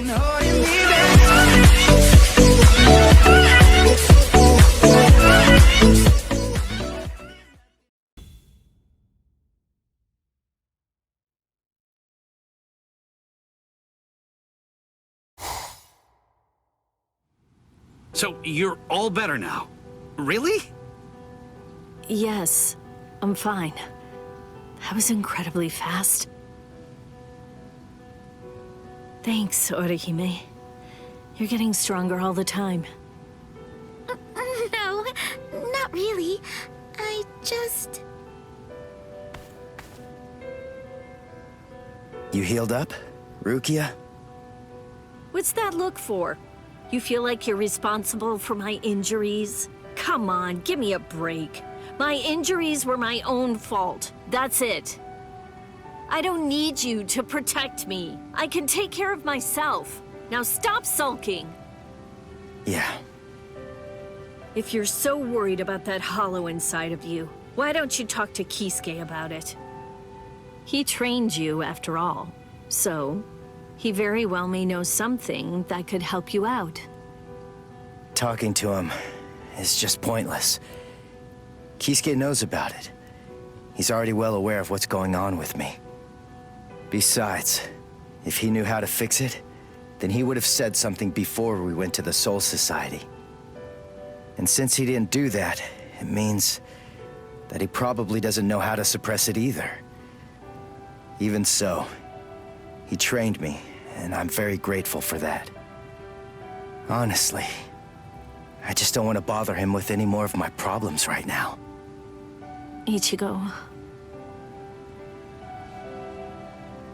been holding me back. So, you're all better now? Really? Yes, I'm fine. That was incredibly fast. Thanks, Orihime. You're getting stronger all the time. No, not really. I just... You healed up, Rukia? What's that look for? You feel like you're responsible for my injuries? Come on, give me a break. My injuries were my own fault. That's it. I don't need you to protect me. I can take care of myself. Now stop sulking. Yeah. If you're so worried about that hollow inside of you, why don't you talk to Kisuke about it? He trained you, after all. So, he very well may know something that could help you out. Talking to him is just pointless. Kisuke knows about it. He's already well aware of what's going on with me. Besides, if he knew how to fix it, then he would have said something before we went to the Soul Society. And since he didn't do that, it means that he probably doesn't know how to suppress it either. Even so, he trained me, and I'm very grateful for that. Honestly, I just don't want to bother him with any more of my problems right now. Ichigo.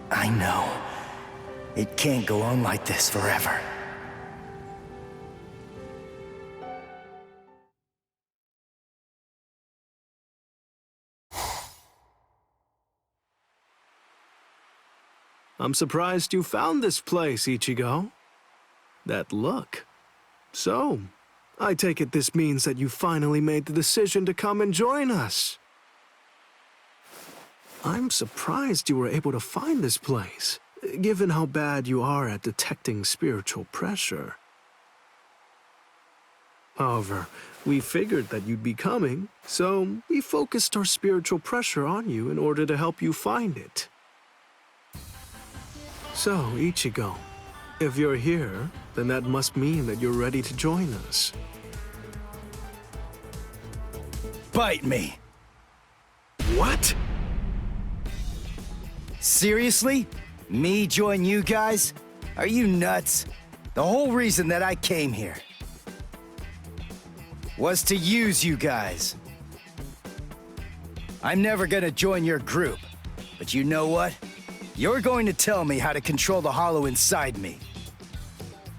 I know. It can't go on like this forever. I'm surprised you found this place, Ichigo. That look. So, I take it this means that you finally made the decision to come and join us. I'm surprised you were able to find this place, given how bad you are at detecting spiritual pressure. However, we figured that you'd be coming, so we focused our spiritual pressure on you in order to help you find it. So, Ichigo, if you're here, then that must mean that you're ready to join us. Bite me! What? Seriously? Me join you guys? Are you nuts? The whole reason that I came here was to use you guys. I'm never gonna join your group, but you know what? You're going to tell me how to control the hollow inside me.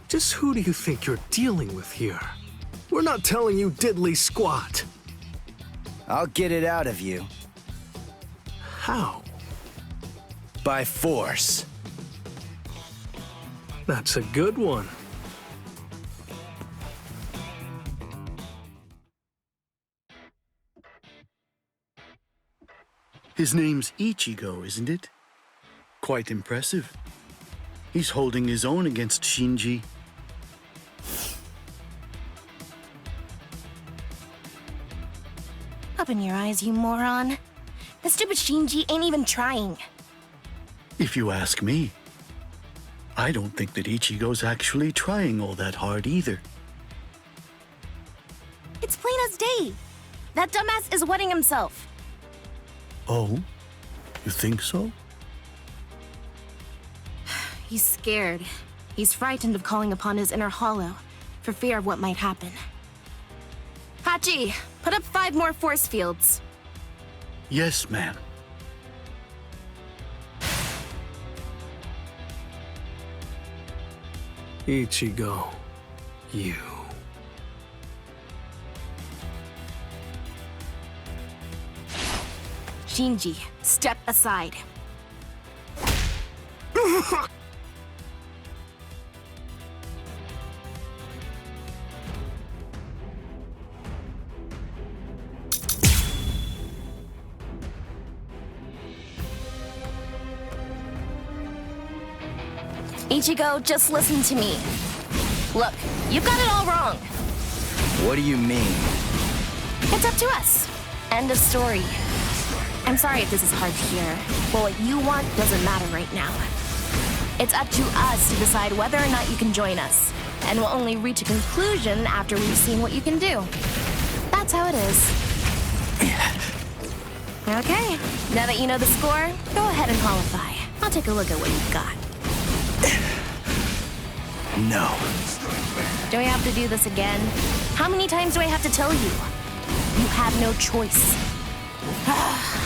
Just who do you think you're dealing with here? We're not telling you diddly squat. I'll get it out of you. How? By force. That's a good one. His name's Ichigo, isn't it? Quite impressive. He's holding his own against Shinji. Open your eyes, you moron. The stupid Shinji ain't even trying. If you ask me, I don't think that Ichigo's actually trying all that hard either. It's plain as day. That dumbass is wetting himself. Oh? You think so? He's scared. He's frightened of calling upon his inner hollow, for fear of what might happen. Hachi, put up 5 more force fields. Yes, ma'am. Ichigo, you. Shinji, step aside. Ichigo, just listen to me. Look, you've got it all wrong. What do you mean? It's up to us. End of story. I'm sorry if this is hard to hear, but what you want doesn't matter right now. It's up to us to decide whether or not you can join us, and we'll only reach a conclusion after we've seen what you can do. That's how it is. Okay, now that you know the score, go ahead and qualify. I'll take a look at what you've got. No. Do I have to do this again? How many times do I have to tell you? You have no choice.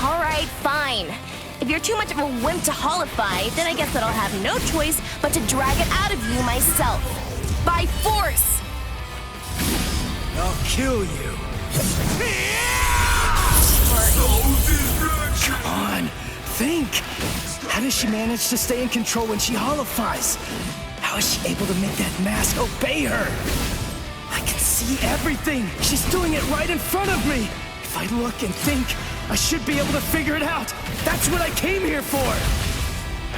All right, fine. If you're too much of a wimp to holify, then I guess that I'll have no choice but to drag it out of you myself. By force! I'll kill you. Come on, think. How does she manage to stay in control when she holifies? How is she able to make that mask obey her? I can see everything. She's doing it right in front of me. If I look and think, I should be able to figure it out. That's what I came here for.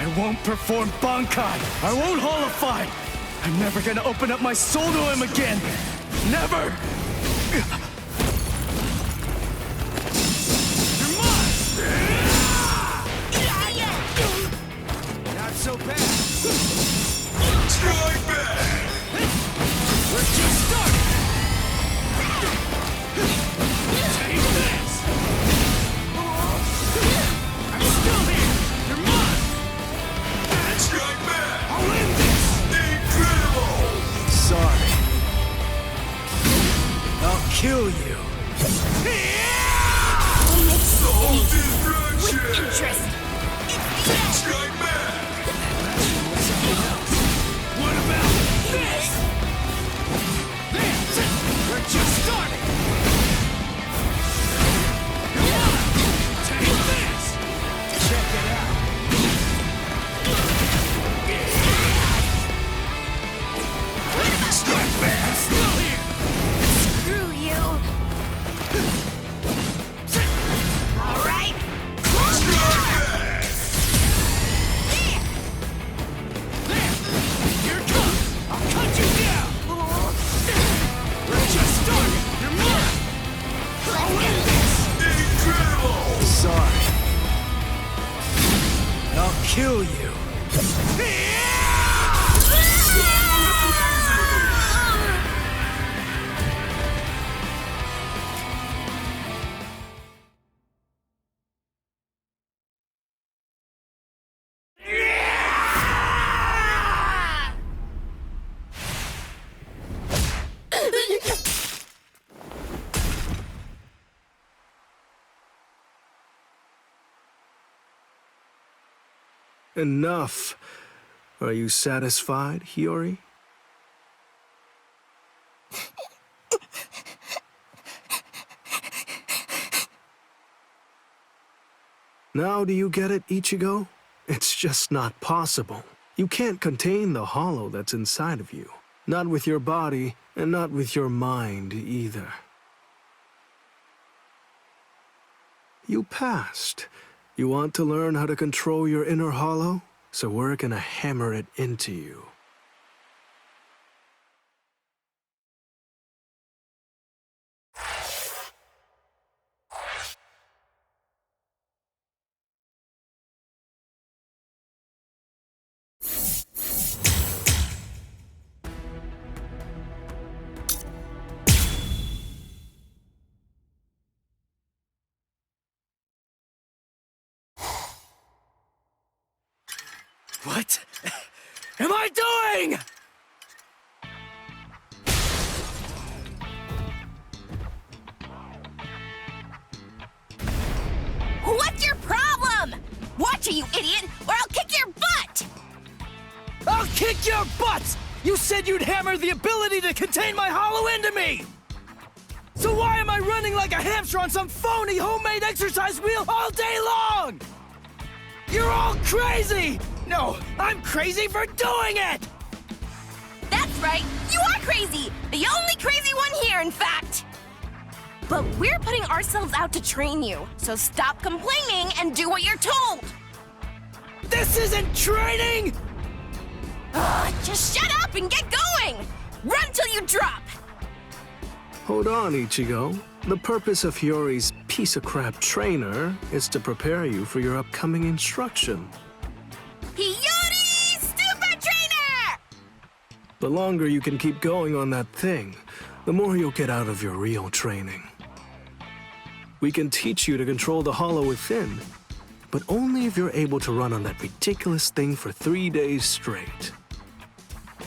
I won't perform Bankai. I won't holify. I'm never gonna open up my soul to him again. Never! Not so bad. Strike back! We're just starting! Take this! I'm still here! You're mine! Strike back! I'll end this! Incredible! Sorry. I'll kill you. Soul destruction! With interest! Strike back! What about this? There! We're just starting! Come on! Take this! Check it out! Strike back! I'm still here! Screw you! All right! There! Here it comes! I'll cut you down! We're just starting! You're mine! I'll win this! Incredible! Sorry. I'll kill you. Enough. Are you satisfied, Hiyori? Now do you get it, Ichigo? It's just not possible. You can't contain the hollow that's inside of you. Not with your body, and not with your mind either. You passed. You want to learn how to control your inner hollow? So we're gonna hammer it into you. What am I doing? What's your problem? Watch it, you idiot, or I'll kick your butt! I'll kick your butts! You said you'd hammer the ability to contain my hollow into me! So why am I running like a hamster on some phony homemade exercise wheel all day long? You're all crazy! No, I'm crazy for doing it! That's right, you are crazy! The only crazy one here, in fact! But we're putting ourselves out to train you, so stop complaining and do what you're told! This isn't training! Just shut up and get going! Run till you drop! Hold on, Ichigo. The purpose of Hiyori's piece of crap trainer is to prepare you for your upcoming instruction. Hiyori, stupid trainer! The longer you can keep going on that thing, the more you'll get out of your real training. We can teach you to control the hollow within, but only if you're able to run on that ridiculous thing for 3 days straight.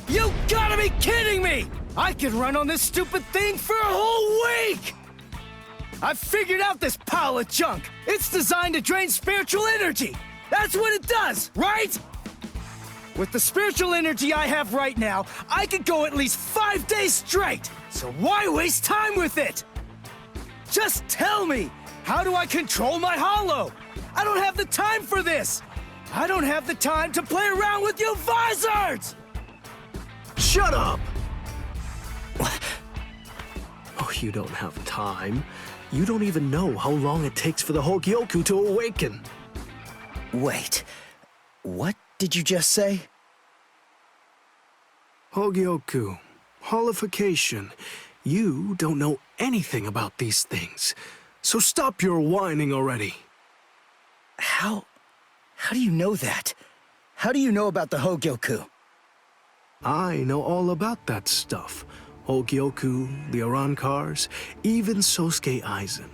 You gotta be kidding me! I could run on this stupid thing for a whole week! I've figured out this pile of junk. It's designed to drain spiritual energy. That's what it does, right? With the spiritual energy I have right now, I could go at least 5 days straight. So why waste time with it? Just tell me, how do I control my hollow? I don't have the time for this. I don't have the time to play around with you visors! Shut up! Oh, you don't have time. You don't even know how long it takes for the Hogyoku to awaken. Wait, what did you just say? Hogyoku, holification. You don't know anything about these things, so stop your whining already. How do you know that? How do you know about the Hogyoku? I know all about that stuff. Hogyoku, the Arankars, even Sosuke Aizen.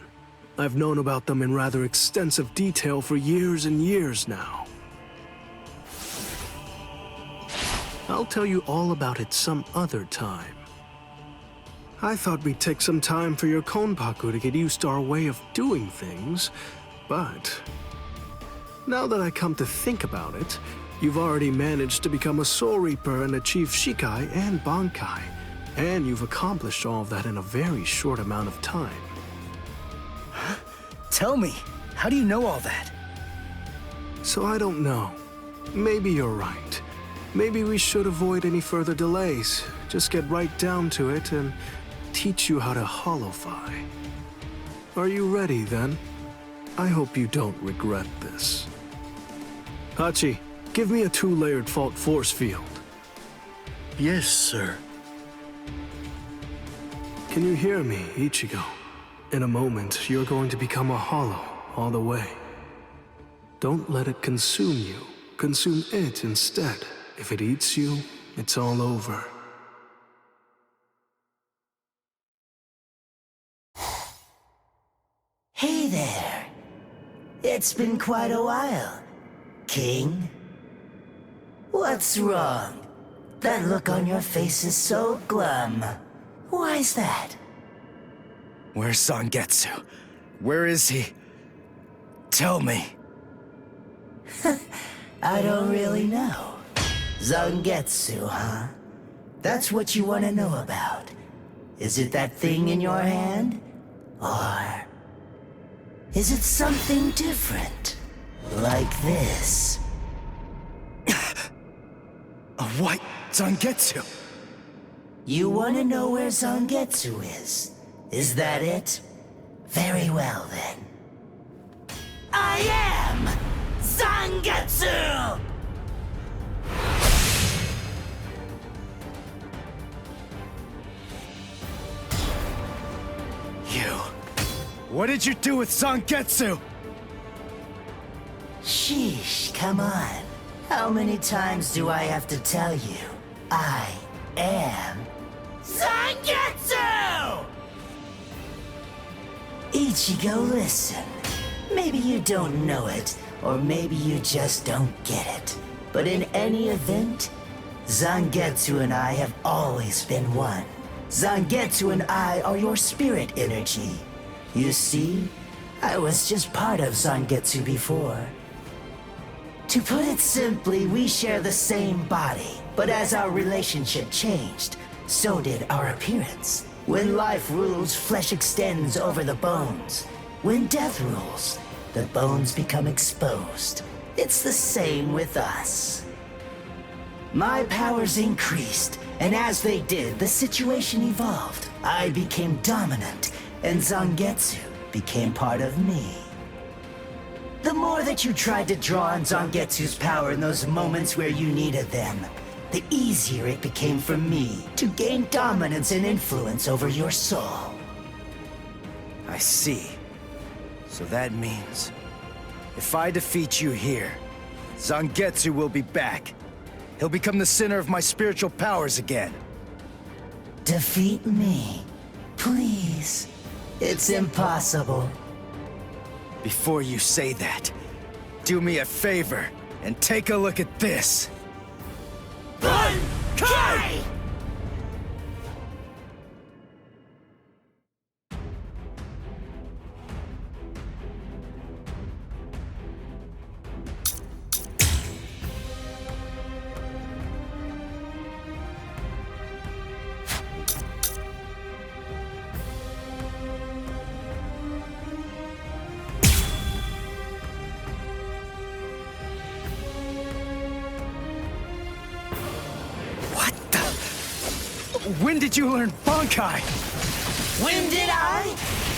I've known about them in rather extensive detail for years and years now. I'll tell you all about it some other time. I thought we'd take some time for your Konpaku to get used to our way of doing things, but now that I come to think about it, you've already managed to become a Soul Reaper and achieve Shikai and Bankai, and you've accomplished all of that in a very short amount of time. Tell me, how do you know all that? So I don't know. Maybe you're right. Maybe we should avoid any further delays. Just get right down to it and teach you how to holofy. Are you ready then? I hope you don't regret this. Hachi, give me a 2-layered fault force field. Yes, sir. Can you hear me, Ichigo? In a moment, you're going to become a hollow all the way. Don't let it consume you. Consume it instead. If it eats you, it's all over. Hey there. It's been quite a while, King. What's wrong? That look on your face is so glum. Why's that? Where's Zangetsu? Where is he? Tell me. I don't really know. Zangetsu, huh? That's what you want to know about. Is it that thing in your hand? Or is it something different? Like this? A white Zangetsu. You want to know where Zangetsu is? Is that it? Very well then. I am Zangetsu! You. What did you do with Zangetsu? Sheesh, come on. How many times do I have to tell you? I am Zangetsu! Ichigo, listen. Maybe you don't know it, or maybe you just don't get it. But in any event, Zangetsu and I have always been one. Zangetsu and I are your spirit energy. You see, I was just part of Zangetsu before. To put it simply, we share the same body, but as our relationship changed, so did our appearance. When life rules, flesh extends over the bones. When death rules, the bones become exposed. It's the same with us. My powers increased, and as they did, the situation evolved. I became dominant, and Zangetsu became part of me. The more that you tried to draw on Zangetsu's power in those moments where you needed them, the easier it became for me to gain dominance and influence over your soul. I see. So that means, if I defeat you here, Zangetsu will be back. He'll become the center of my spiritual powers again. Defeat me, please. It's impossible. Before you say that, do me a favor and take a look at this. Kai! When did you learn Bankai? When did I?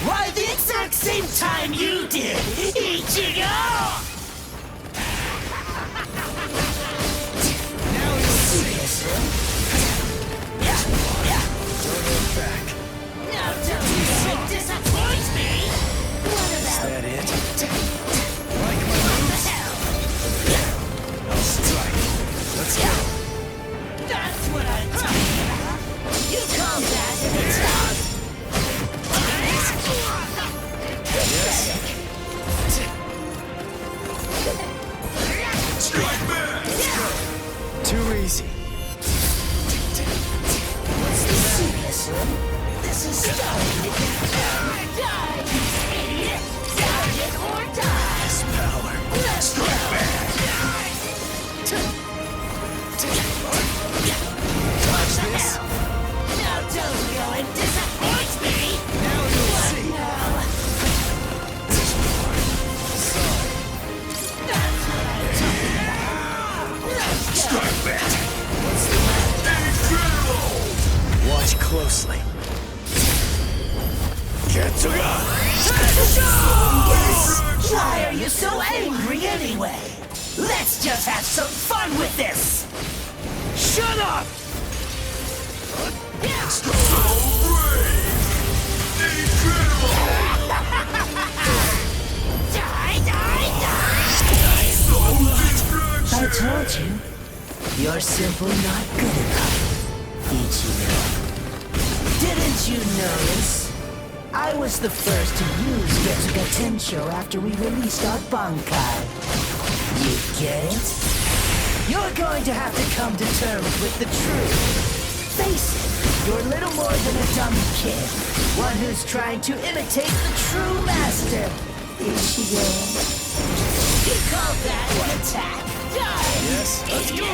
Why, the exact same time you did, Ichigo! Now you'll see. Don't look back. Now don't disappoint me! What Is about that it? Like my moves? I'll strike. Let's go. That's what I'm talking about! You call that an attack? Strike back! Too easy. What's the seriously? This is starting to get die, idiot! Dodge it or die! This power. Let's go! Watch this. Now don't go and disappoint me! Now you'll see. Now! That's what I'm talking about! Let's go! Strike back! What's the matter? Watch closely. Yes! Why are you so angry anyway? Let's just have some fun with this! Shut up! So brave! Incredible! Die, die, die! So different! I told you, you're simply not good enough, Ichigo. Didn't you notice? I was the first to use Getsuga Tensho after we released our Bankai. You get it? You're going to have to come to terms with the truth. Face it, you're little more than a dumb kid. One who's trying to imitate the true master. Ichigo. You call that an attack? Die! Yes, let's go,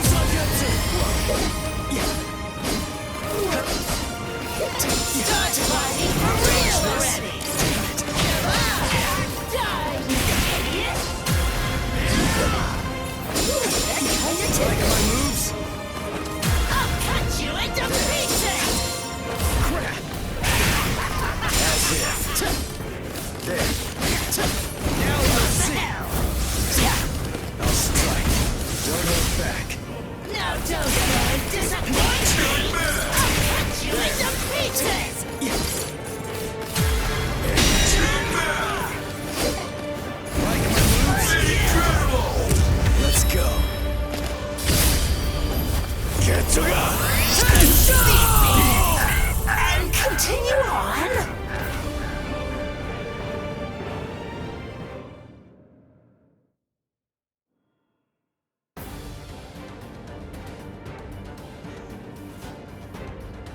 Start fighting for real already! Die, you idiot! Like my moves? I'll cut you into pieces! Crap! As if. There. Now you'll see. I'll strike. Don't hold back. Now don't go and disappoint me! I'll cut you into pieces! Like my moves? Incredible! Let's go. And continue on!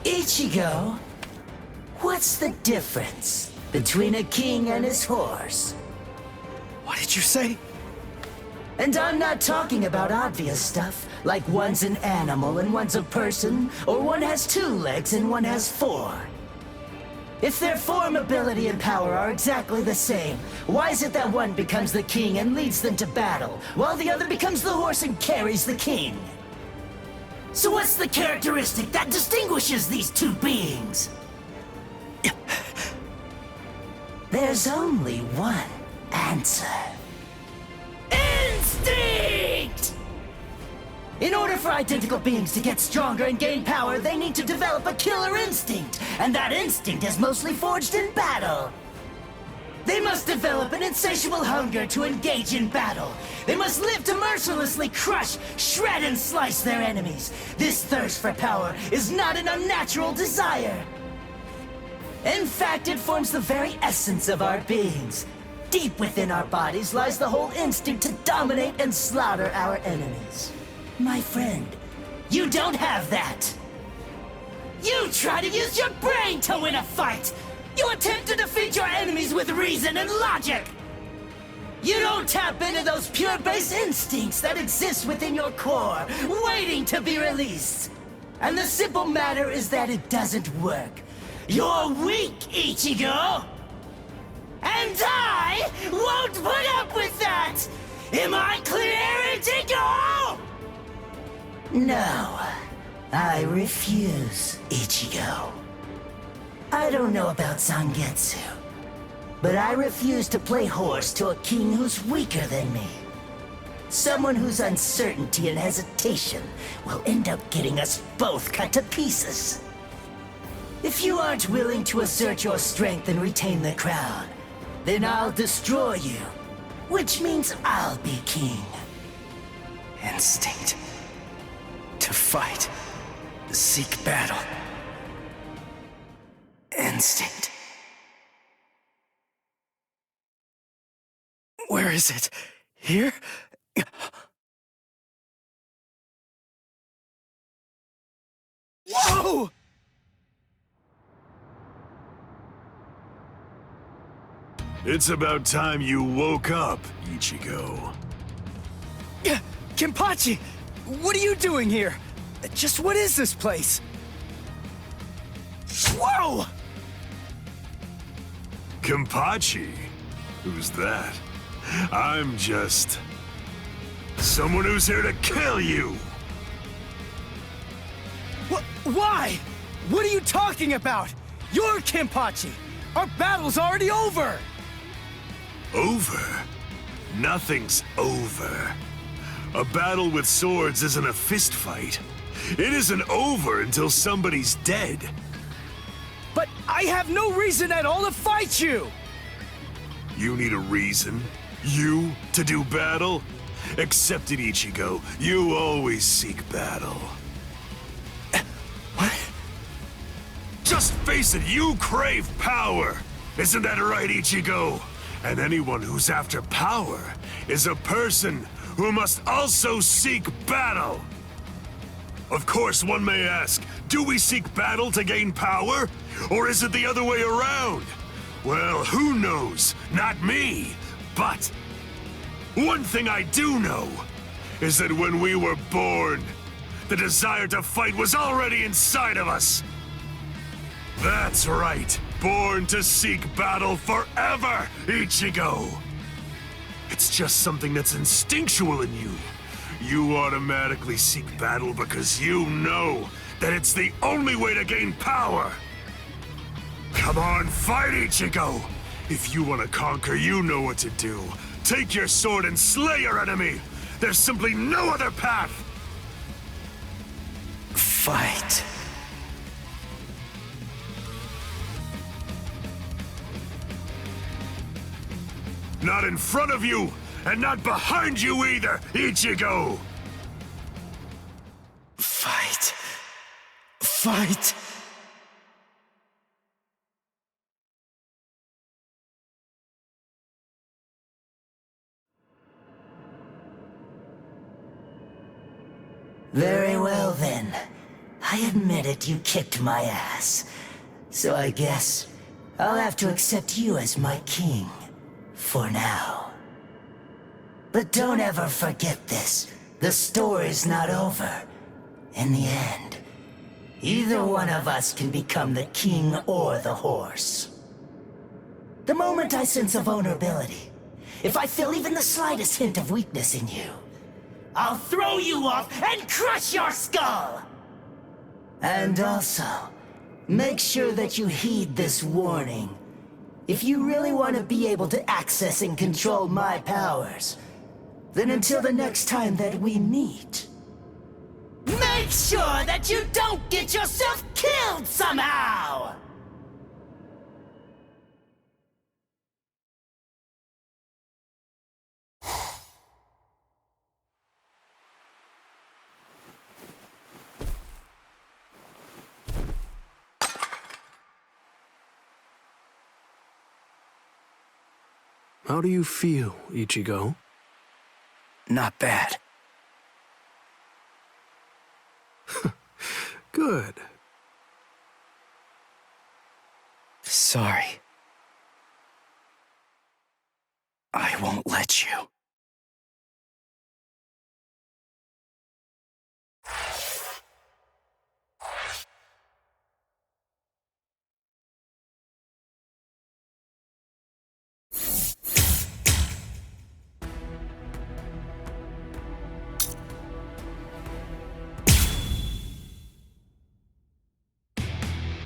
Ichigo, what's the difference between a king and his horse? What did you say? And I'm not talking about obvious stuff, like one's an animal and one's a person, or one has 2 legs and one has 4. If their form, ability, and power are exactly the same, why is it that one becomes the king and leads them to battle, while the other becomes the horse and carries the king? So what's the characteristic that distinguishes these 2 beings? There's only one answer. Instinct! In order for identical beings to get stronger and gain power, they need to develop a killer instinct, and that instinct is mostly forged in battle. They must develop an insatiable hunger to engage in battle. They must live to mercilessly crush, shred, and slice their enemies. This thirst for power is not an unnatural desire. In fact, it forms the very essence of our beings. Deep within our bodies lies the whole instinct to dominate and slaughter our enemies. My friend, you don't have that. You try to use your brain to win a fight. You attempt to defeat your enemies with reason and logic. You don't tap into those pure base instincts that exist within your core, waiting to be released. And the simple matter is that it doesn't work. You're weak, Ichigo! And I won't put up with that! Am I clear, Ichigo? No, I refuse, Ichigo. I don't know about Zangetsu, but I refuse to play horse to a king who's weaker than me. Someone whose uncertainty and hesitation will end up getting us both cut to pieces. If you aren't willing to assert your strength and retain the crown, then I'll destroy you, which means I'll be king. Instinct. To fight. Seek battle. Instinct. Where is it? Here? Whoa! It's about time you woke up, Ichigo. Kenpachi! What are you doing here? Just what is this place? Whoa! Kenpachi? Who's that? I'm just... someone who's here to kill you! Why? What are you talking about? You're Kenpachi! Our battle's already over! Over? Nothing's over. A battle with swords isn't a fist fight. It isn't over until somebody's dead. But I have no reason at all to fight you! You need a reason? You to do battle? Accept it, Ichigo. You always seek battle. What? Just face it, you crave power! Isn't that right, Ichigo? And anyone who's after power is a person who must also seek battle. Of course, one may ask, do we seek battle to gain power? Or is it the other way around? Well, who knows? Not me. But one thing I do know is that when we were born, the desire to fight was already inside of us. That's right. Born to seek battle forever, Ichigo. It's just something that's instinctual in you. You automatically seek battle because you know that it's the only way to gain power. Come on, fight, Ichigo! If you want to conquer, you know what to do. Take your sword and slay your enemy! There's simply no other path! Fight. Not in front of you, and not behind you either, Ichigo! Fight. Fight. Very well then. I admit it, you kicked my ass. So I guess I'll have to accept you as my king. For now. But don't ever forget this. The story's not over. In the end, either one of us can become the king or the horse. The moment I sense a vulnerability, if I feel even the slightest hint of weakness in you, I'll throw you off and crush your skull! And also, make sure that you heed this warning. If you really want to be able to access and control my powers, then until the next time that we meet, make sure that you don't get yourself killed somehow! How do you feel, Ichigo? Not bad. Good. Sorry. I won't let you.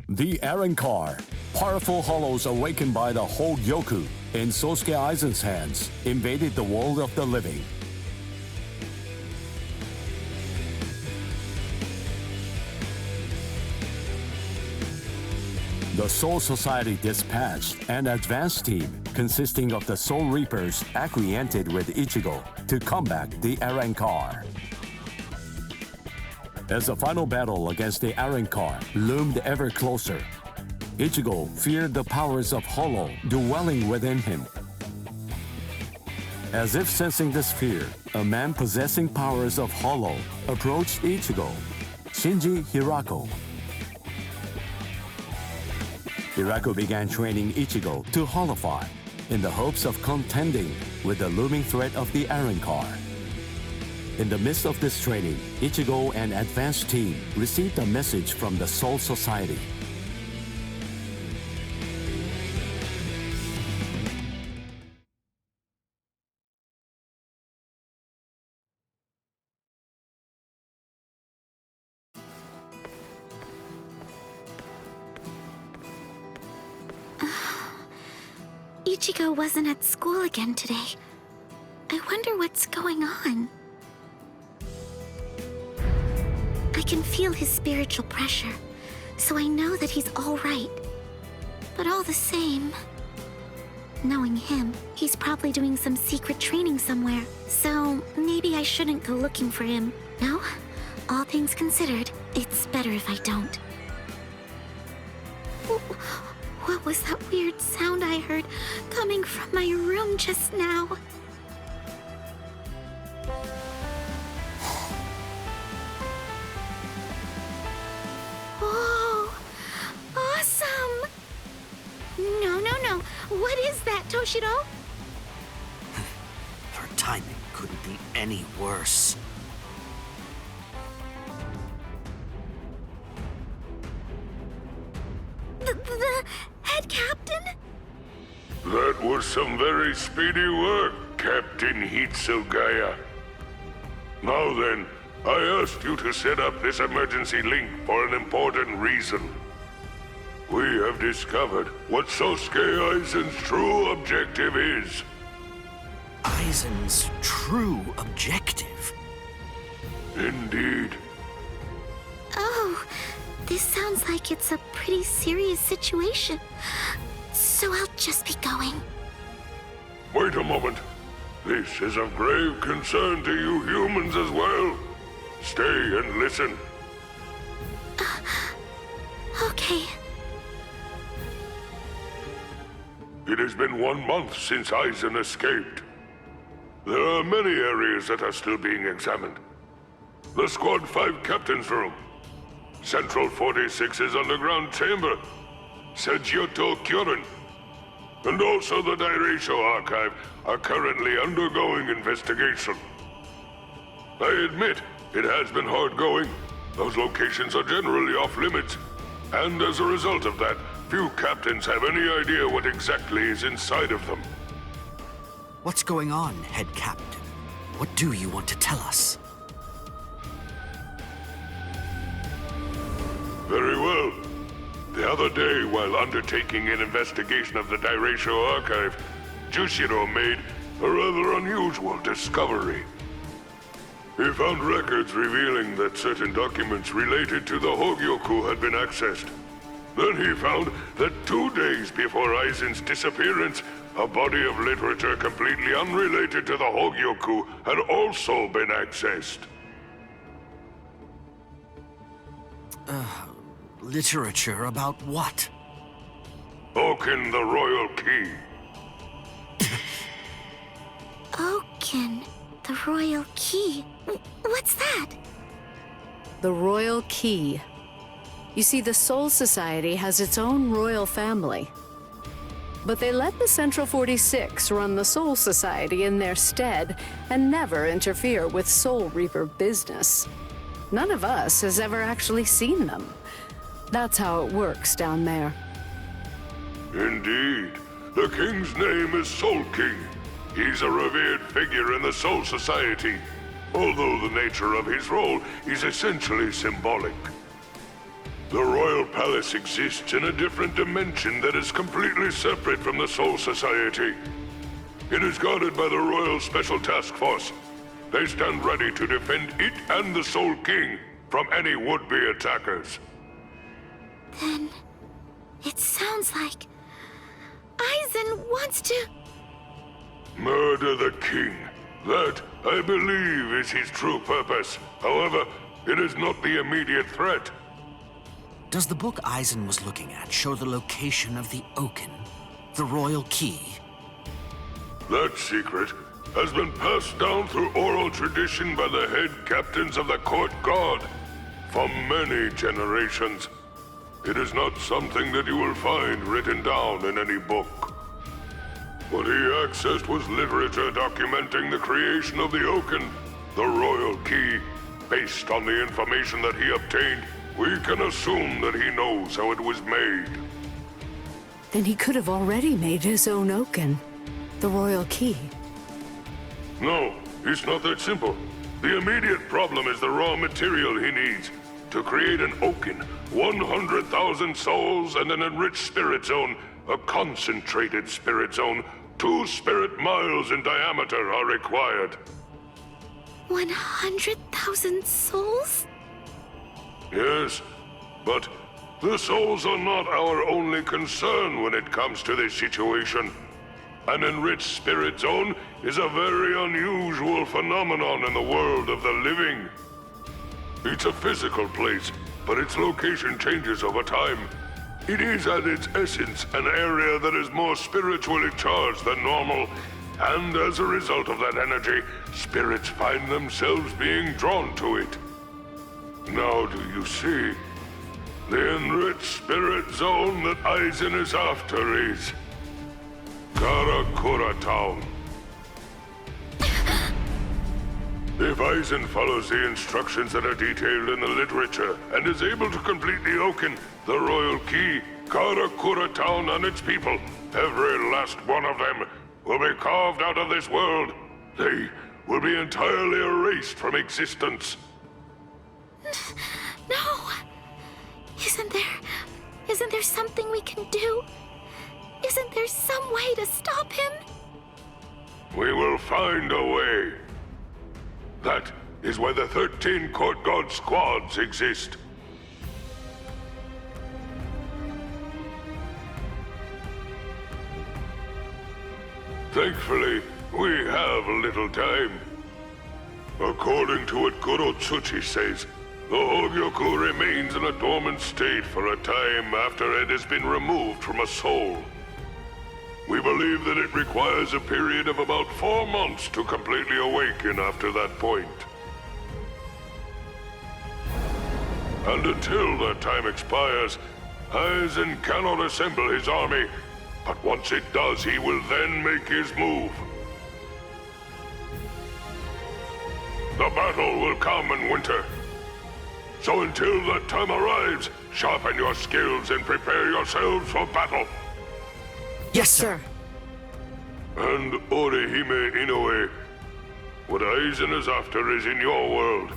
The Arrancar, powerful hollows awakened by the Hogyoku in Sosuke Aizen's hands, invaded the world of the living. The Soul Society dispatched an advance team consisting of the Soul Reapers acquainted with Ichigo to combat the Arrancar. As the final battle against the Arrancar loomed ever closer, Ichigo feared the powers of Hollow dwelling within him. As if sensing this fear, a man possessing powers of Hollow approached Ichigo, Shinji Hirako. Hirako began training Ichigo to Hollowify in the hopes of contending with the looming threat of the Arrancar. In the midst of this training, Ichigo and advance team received a message from the Soul Society. Ichigo wasn't at school again today. I wonder what's going on. I can feel his spiritual pressure, so I know that he's all right. But all the same, knowing him, he's probably doing some secret training somewhere. So maybe I shouldn't go looking for him. No? All things considered, it's better if I don't. What was that weird sound I heard coming from my room just now? Whoa! Awesome! No. What is that, Toshiro? Her timing couldn't be any worse. The head captain? That was some very speedy work, Captain Hitsugaya. Now then, I asked you to set up this emergency link for an important reason. We have discovered what Sosuke Aizen's true objective is. Aizen's true objective? Indeed. Oh, this sounds like it's a pretty serious situation. So I'll just be going. Wait a moment. This is of grave concern to you humans as well. Stay and listen. Okay. It has been 1 month since Aizen escaped. There are many areas that are still being examined. The Squad 5 Captain's Room, Central 46's underground chamber, Seijoto Kyorin, and also the Dairaisho Archive are currently undergoing investigation. I admit, it has been hard going. Those locations are generally off limits, and as a result of that, few captains have any idea what exactly is inside of them. What's going on, Head Captain? What do you want to tell us? Very well. The other day, while undertaking an investigation of the Dairaisho Archive, Jushiro made a rather unusual discovery. He found records revealing that certain documents related to the Hogyoku had been accessed. Then he found that 2 days before Aizen's disappearance, a body of literature completely unrelated to the Hogyoku had also been accessed. Literature about what? Oaken, the Royal Key. Oaken, the Royal Key. What's that? The Royal Key. You see, the Soul Society has its own royal family. But they let the Central 46 run the Soul Society in their stead and never interfere with Soul Reaper business. None of us has ever actually seen them. That's how it works down there. Indeed. The king's name is Soul King. He's a revered figure in the Soul Society, although the nature of his role is essentially symbolic. The Royal Palace exists in a different dimension that is completely separate from the Soul Society. It is guarded by the Royal Special Task Force. They stand ready to defend it and the Soul King from any would-be attackers. Then, it sounds like Aizen wants to... Murder the king. That, I believe, is his true purpose. However, it is not the immediate threat. Does the book Aizen was looking at show the location of the Oaken, the Royal Key? That secret has been passed down through oral tradition by the head captains of the court guard for many generations. It is not something that you will find written down in any book. What he accessed was literature documenting the creation of the Oaken, the Royal Key. Based on the information that he obtained, we can assume that he knows how it was made. Then he could have already made his own Oaken, the Royal Key. No, it's not that simple. The immediate problem is the raw material he needs. To create an Oaken, 100,000 souls and an enriched spirit zone, a concentrated spirit zone, 2 spirit miles in diameter are required. 100,000 souls? Yes, but the souls are not our only concern when it comes to this situation. An enriched spirit zone is a very unusual phenomenon in the world of the living. It's a physical place, but its location changes over time. It is at its essence an area that is more spiritually charged than normal, and as a result of that energy, spirits find themselves being drawn to it. Now do you see? The enriched spirit zone that Aizen is after is Karakura Town. If Aizen follows the instructions that are detailed in the literature and is able to complete the Oaken, the Royal Key, Karakura Town and its people, every last one of them, will be carved out of this world. They will be entirely erased from existence. No! Isn't there something we can do? Isn't there some way to stop him? We will find a way. That is why the 13 Court Guard squads exist. Thankfully, we have little time. According to what Gorotsuchi says, the Hogyoku remains in a dormant state for a time after it has been removed from a soul. We believe that it requires a period of about 4 months to completely awaken after that point. And until that time expires, Aizen cannot assemble his army, but once it does, he will then make his move. The battle will come in winter. So until that time arrives, sharpen your skills and prepare yourselves for battle. Yes, sir. And Orihime Inoue, what Aizen is after is in your world.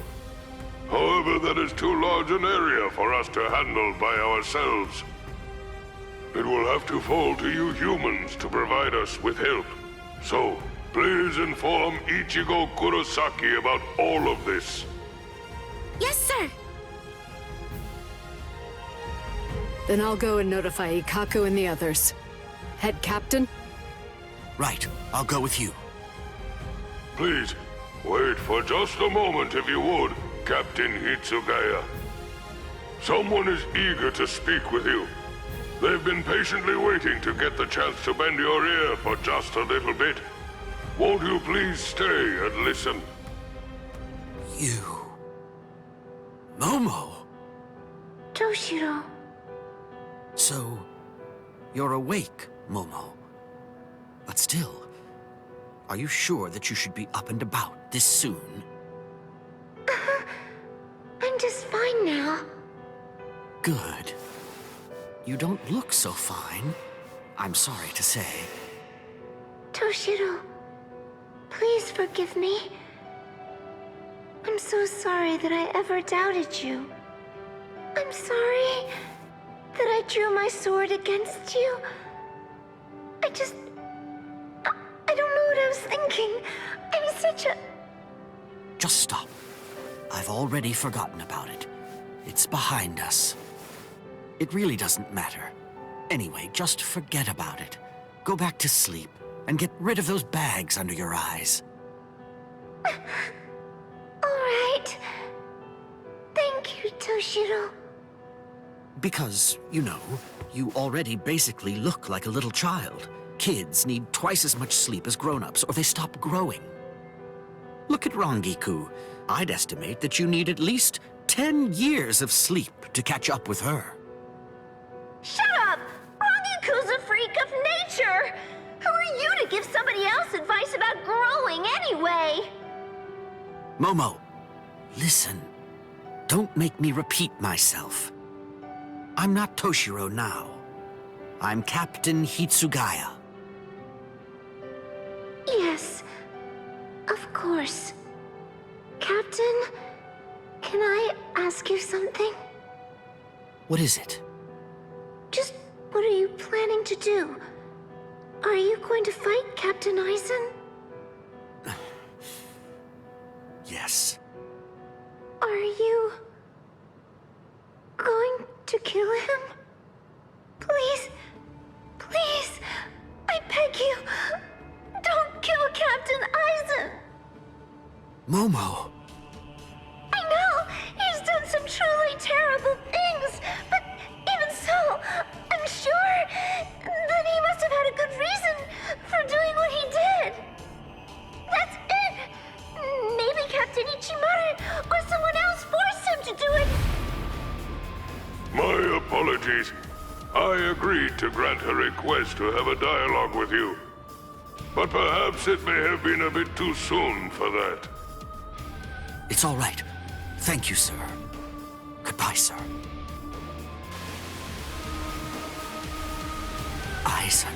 However, that is too large an area for us to handle by ourselves. It will have to fall to you humans to provide us with help. So, please inform Ichigo Kurosaki about all of this. Yes, sir. Then I'll go and notify Ikaku and the others. Head captain? Right, I'll go with you. Please, wait for just a moment if you would, Captain Hitsugaya. Someone is eager to speak with you. They've been patiently waiting to get the chance to bend your ear for just a little bit. Won't you please stay and listen? You... Momo! Toshiro. So, you're awake, Momo. But still, are you sure that you should be up and about this soon? I'm just fine now. Good. You don't look so fine, I'm sorry to say. Toshiro, please forgive me. I'm so sorry that I ever doubted you. I'm sorry that I drew my sword against you. I don't know what I was thinking. I'm such a... Just stop. I've already forgotten about it. It's behind us. It really doesn't matter. Anyway, just forget about it. Go back to sleep and get rid of those bags under your eyes. All right. Thank you, Toshiro. Because, you know, you already basically look like a little child. Kids need twice as much sleep as grown-ups, or they stop growing. Look at Rangiku. I'd estimate that you need at least 10 years of sleep to catch up with her. Shut up! Rangiku's a freak of nature! Who are you to give somebody else advice about growing anyway? Momo, listen. Don't make me repeat myself. I'm not Toshiro now. I'm Captain Hitsugaya. Yes, of course. Captain, can I ask you something? What is it? Just what are you planning to do? Are you going to fight Captain Aizen? Yes. Are you going to kill him? Please, please, I beg you, don't kill Captain Aizen! Momo! I know, he's done some truly terrible things, but even so, I'm sure that he must have had a good reason for doing what he did. That's it! Maybe Captain Ichimara or someone else forced him to do it! My apologies. I agreed to grant her request to have a dialogue with you. But perhaps it may have been a bit too soon for that. It's all right. Thank you, sir. Goodbye, sir. Aizen.